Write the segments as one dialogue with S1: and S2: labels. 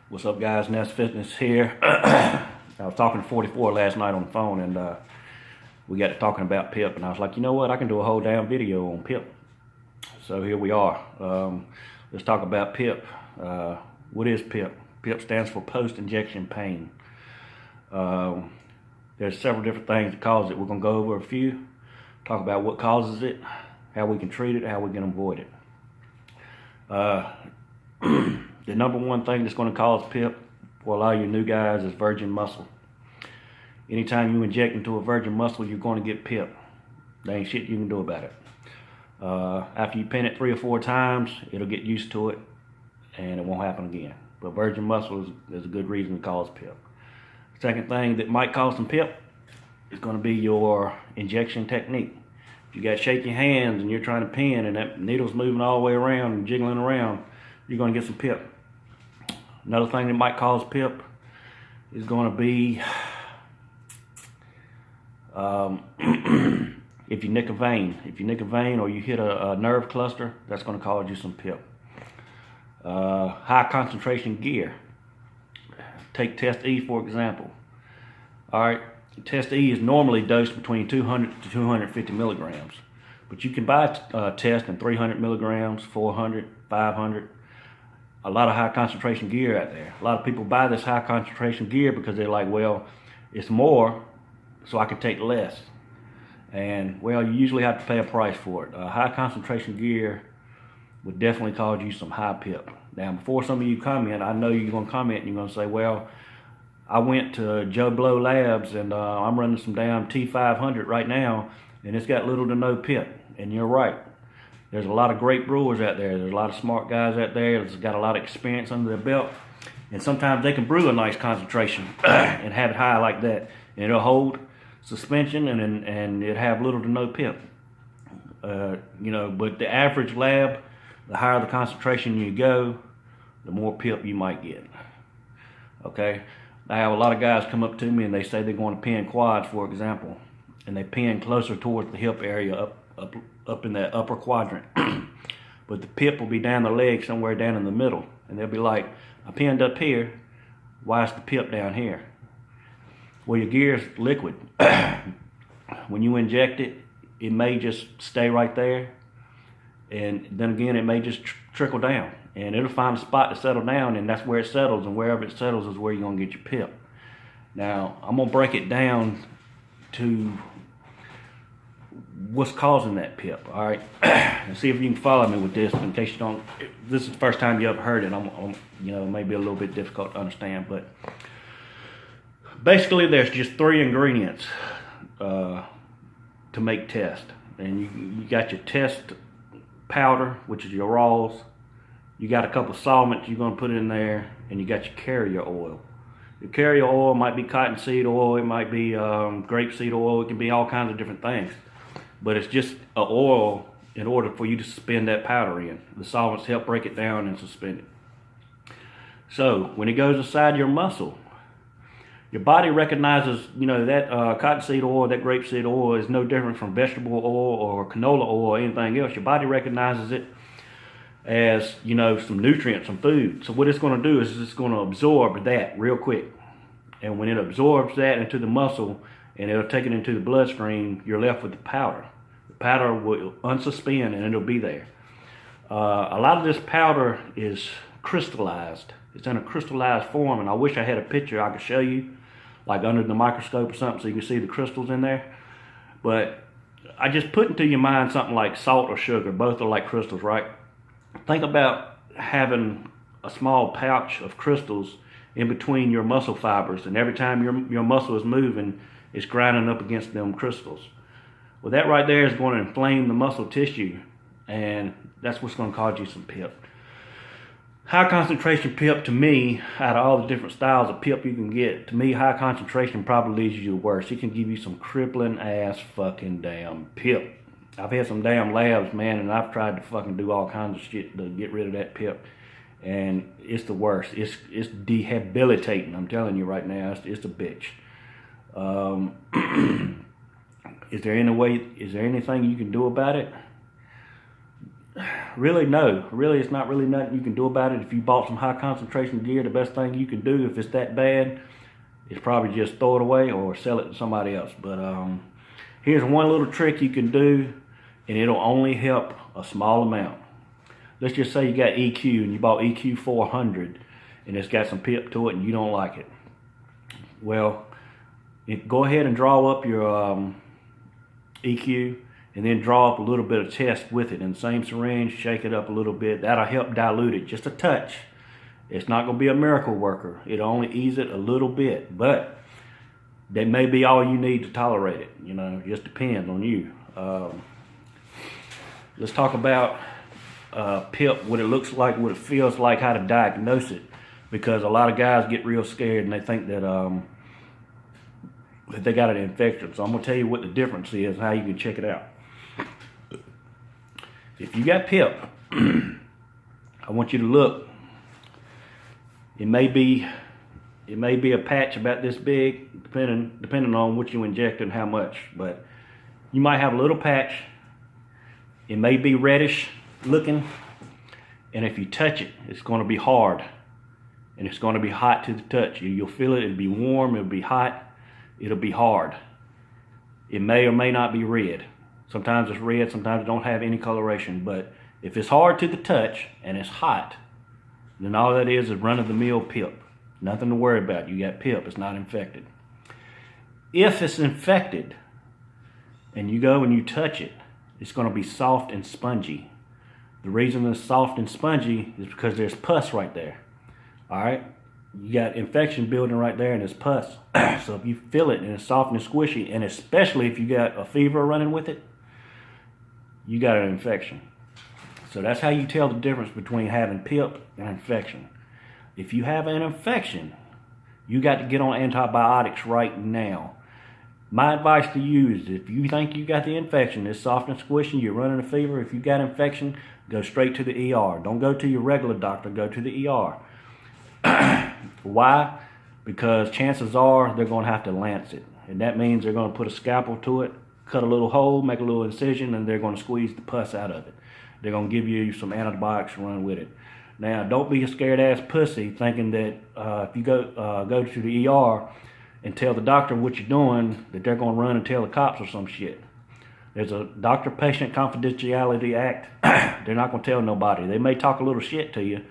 S1: What's up, guys? Nest Fitness here. I was talking to 44 last night on the phone, and we got to talking about PIP, and I was like, you know what? I can do a whole damn video on PIP. So here we are. Let's talk about PIP. What is PIP? PIP stands for post-injection pain. There's several different things that cause it. We're going to go over a few, talk about what causes it, how we can treat it, how we can avoid it. The number one thing that's going to cause PIP for a lot of you new guys is virgin muscle. Anytime you inject into a virgin muscle, you're going to get PIP. There ain't shit you can do about it. After you pin it 3 or 4 times, it'll get used to it and it won't happen again. But virgin muscle is a good reason to cause PIP. Second thing that might cause some PIP is going to be your injection technique. If you got shaky hands and you're trying to pin and that needle's moving all the way around and jiggling around, you're going to get some PIP. Another thing that might cause PIP is going to be if you nick a vein. If you nick a vein or you hit a nerve cluster, that's going to cause you some PIP. High concentration gear. Take Test E for example. Alright, Test E is normally dosed between 200 to 250 milligrams. But you can buy Test in 300 milligrams, 400, 500. A lot of high concentration gear out there. A lot of people buy this high concentration gear because they're like, well, it's more, so I can take less. And well, you usually have to pay a price for it. High concentration gear would definitely cause you some high PIP. Now, before some of you comment, I know you're going to comment and you're going to say, well, I went to Joe Blow Labs and I'm running some damn T500 right now and it's got little to no PIP. And you're right. There's a lot of great brewers out there. There's a lot of smart guys out there that's got a lot of experience under their belt. And sometimes they can brew a nice concentration and have it high like that. And it'll hold suspension and it'll have little to no PIP. But the average lab, the higher the concentration you go, the more PIP you might get. Okay? I have a lot of guys come up to me and they say they're going to pin quads, for example. And they pin closer towards the hip area, up in that upper quadrant. But the PIP will be down the leg somewhere down in the middle. And they'll be like, I pinned up here, why is the PIP down here? Well, your gear's liquid. When you inject it, it may just stay right there. And then again, it may just trickle down. And it'll find a spot to settle down, and that's where it settles. And wherever it settles is where you're going to get your PIP. Now, I'm going to break it down to what's causing that PIP, all right? And see if you can follow me with this in case you don't. This is the first time you ever heard it. It may be a little bit difficult to understand, but basically there's just 3 ingredients to make Test. And you got your Test powder, which is your raws. You got a couple of solvents you're going to put in there, and you got your carrier oil. Your carrier oil might be cottonseed oil, it might be grapeseed oil, it can be all kinds of different things. But it's just an oil in order for you to suspend that powder in. The solvents help break it down and suspend it. So when it goes inside your muscle, your body recognizes, that cottonseed oil, that grapeseed oil is no different from vegetable oil or canola oil or anything else. Your body recognizes it as, some nutrients, some food. So what it's going to do is it's going to absorb that real quick. And when it absorbs that into the muscle and it'll take it into the bloodstream, you're left with the powder. The powder will unsuspend and it'll be there. A lot of this powder is crystallized. It's in a crystallized form, and I wish I had a picture I could show you, like under the microscope or something, so you can see the crystals in there. But I just put into your mind something like salt or sugar. Both are like crystals, right? Think about having a small pouch of crystals in between your muscle fibers, and every time your muscle is moving, it's grinding up against them crystals. Well, that right there is going to inflame the muscle tissue, and that's what's going to cause you some PIP. High concentration PIP, to me, out of all the different styles of PIP you can get, to me, high concentration probably leads you to the worst. It can give you some crippling ass fucking damn PIP. I've had some damn labs, man, and I've tried to fucking do all kinds of shit to get rid of that PIP. And it's the worst. It's debilitating. I'm telling you right now, it's a bitch. Is there anything you can do about it? Really, no. Really, it's not really nothing you can do about it. If you bought some high concentration gear, the best thing you can do if it's that bad is probably just throw it away or sell it to somebody else. But here's one little trick you can do, and it'll only help a small amount. Let's just say you got EQ and you bought EQ 400 and it's got some pip to it and you don't like it. Well, go ahead and draw up your EQ and then draw up a little bit of test with it in the same syringe, shake it up a little bit. That'll help dilute it just a touch. It's not going to be a miracle worker. It'll only ease it a little bit, but that may be all you need to tolerate it. You know, it just depends on you. Let's talk about PIP, what it looks like, what it feels like, how to diagnose it, because a lot of guys get real scared and they think that that they got an infection. So I'm going to tell you what the difference is, how you can check it out. If you got PIP, I want you to look. It may be a patch about this big, depending on what you inject and how much. But you might have a little patch. It may be reddish looking, and if you touch it, it's going to be hard, and it's going to be hot to the touch. You'll feel it. It'll be warm. It'll be hot. It'll be hard. It may or may not be red. Sometimes it's red, sometimes it don't have any coloration. But if it's hard to the touch and it's hot, then all that is run-of-the-mill PIP. Nothing to worry about. You got PIP. It's not infected. If it's infected and you go and you touch it, it's going to be soft and spongy. The reason it's soft and spongy is because there's pus right there. All right? You got infection building right there and there's pus. So if you feel it and it's soft and squishy, and especially if you got a fever running with it, you got an infection. So that's how you tell the difference between having PIP and infection. If you have an infection, you got to get on antibiotics right now. My advice to you is if you think you got the infection, it's soft and squishy, you're running a fever, if you got infection, go straight to the ER. Don't go to your regular doctor, go to the ER. Why? Because chances are they're going to have to lance it. And that means they're going to put a scalpel to it, cut a little hole, make a little incision, and they're going to squeeze the pus out of it. They're going to give you some antibiotics to run with it. Now, don't be a scared-ass pussy thinking that if you go to the ER and tell the doctor what you're doing, that they're going to run and tell the cops or some shit. There's a Doctor-Patient Confidentiality Act. They're not going to tell nobody. They may talk a little shit to you,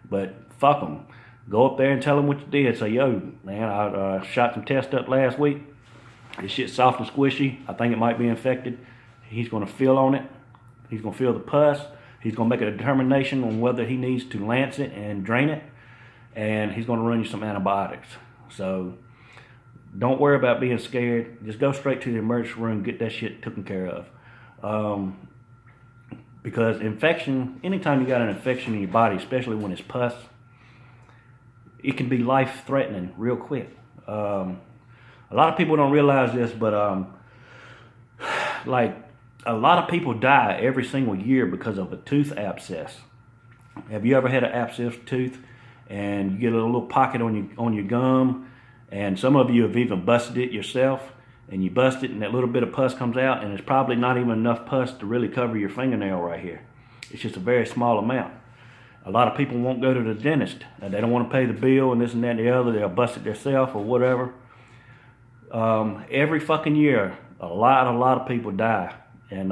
S1: but fuck them. Go up there and tell them what you did. Say, yo, man, I shot some tests up last week. This shit's soft and squishy. I think it might be infected. He's going to feel on it. He's going to feel the pus. He's going to make a determination on whether he needs to lance it and drain it. And he's going to run you some antibiotics. So don't worry about being scared. Just go straight to the emergency room, get that shit taken care of. Because infection, anytime you got an infection in your body, especially when it's pus, it can be life-threatening real quick. A lot of people don't realize this, but like a lot of people die every single year because of a tooth abscess. Have you ever had an abscess tooth and you get a little pocket on your gum, and some of you have even busted it yourself, and you bust it and that little bit of pus comes out, and it's probably not even enough pus to really cover your fingernail right here. It's just a very small amount. A lot of people won't go to the dentist. They don't want to pay the bill and this and that and the other. They'll bust it themselves or whatever. Every fucking year, a lot of people die. And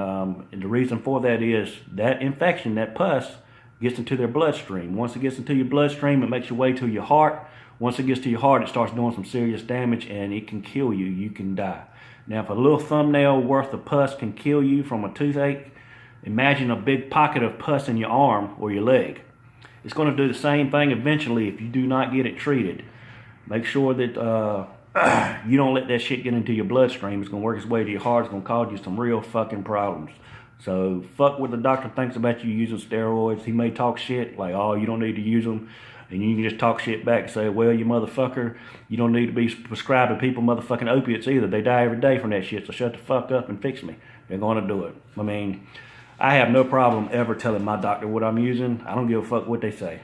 S1: the reason for that is that infection, that pus, gets into their bloodstream. Once it gets into your bloodstream, it makes your way to your heart. Once it gets to your heart, it starts doing some serious damage, and it can kill you. You can die. Now, if a little thumbnail worth of pus can kill you from a toothache, imagine a big pocket of pus in your arm or your leg. It's going to do the same thing eventually if you do not get it treated. Make sure that you don't let that shit get into your bloodstream. It's going to work its way to your heart. It's going to cause you some real fucking problems. So fuck what the doctor thinks about you using steroids. He may talk shit like, oh, you don't need to use them. And you can just talk shit back and say, well, you motherfucker, you don't need to be prescribing people motherfucking opiates either. They die every day from that shit, so shut the fuck up and fix me. They're going to do it. I mean, I have no problem ever telling my doctor what I'm using. I don't give a fuck what they say.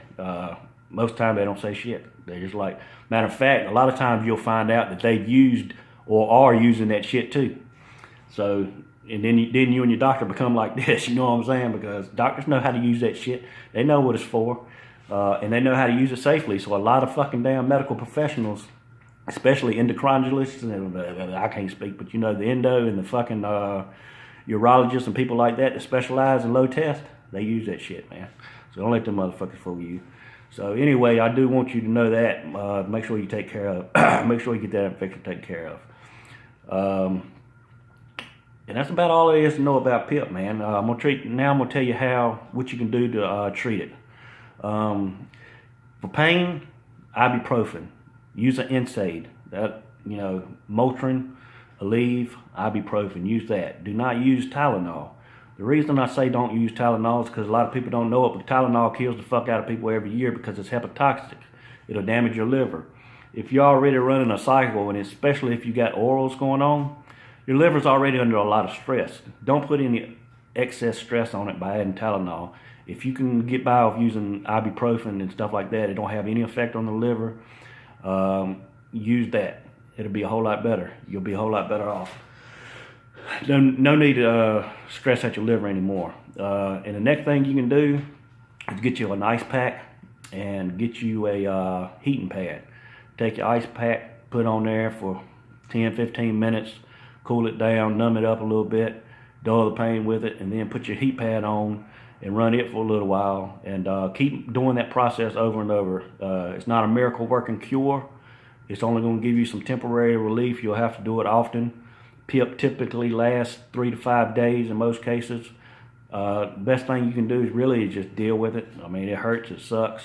S1: Most times they don't say shit. They're just like, matter of fact, a lot of times you'll find out that they've used or are using that shit too. So and then you and your doctor become like this. You know what I'm saying? Because doctors know how to use that shit. They know what it's for, and they know how to use it safely. So a lot of fucking damn medical professionals, especially endocrinologists, and I can't speak, but you know, the endo and the fucking urologists and people like that specialize in low test, they use that shit, man. So don't let them motherfuckers fool you. So anyway, I do want you to know that. Make sure you take care of. Make sure you get that infection taken care of. And that's about all there is to know about PIP, man. I'm gonna tell you what you can do to treat it. For pain, ibuprofen. Use an NSAID. Motrin, Aleve, ibuprofen. Use that. Do not use Tylenol. The reason I say don't use Tylenol is because a lot of people don't know it, but Tylenol kills the fuck out of people every year because it's hepatotoxic. It'll damage your liver. If you're already running a cycle, and especially if you got orals going on, your liver's already under a lot of stress. Don't put any excess stress on it by adding Tylenol. If you can get by with using ibuprofen and stuff like that, it don't have any effect on the liver, use that. It'll be a whole lot better. You'll be a whole lot better off. No need to stress out your liver anymore. And the next thing you can do is get you an ice pack and get you a heating pad. Take your ice pack, put on there for 10-15 minutes, cool it down, numb it up a little bit, dull the pain with it, and then put your heat pad on and run it for a little while, and keep doing that process over and over. It's not a miracle working cure. It's only going to give you some temporary relief. You'll have to do it often. PIP typically lasts 3 to 5 days in most cases. Best thing you can do is really just deal with it. I mean, it hurts, it sucks.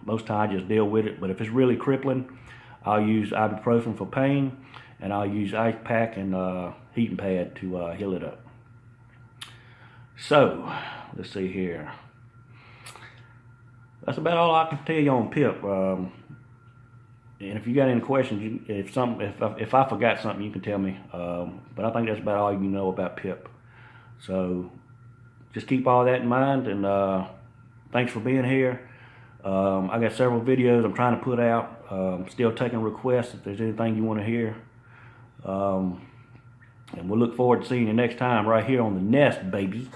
S1: Most times just deal with it. But if it's really crippling, I'll use ibuprofen for pain, and I'll use ice pack and heating pad to heal it up. So, let's see here. That's about all I can tell you on PIP. And if you got any questions, if I forgot something, you can tell me. But I think that's about all you know about PIP. So just keep all that in mind, and thanks for being here. I got several videos I'm trying to put out. Still taking requests if there's anything you want to hear. And we'll look forward to seeing you next time right here on The Nest, baby.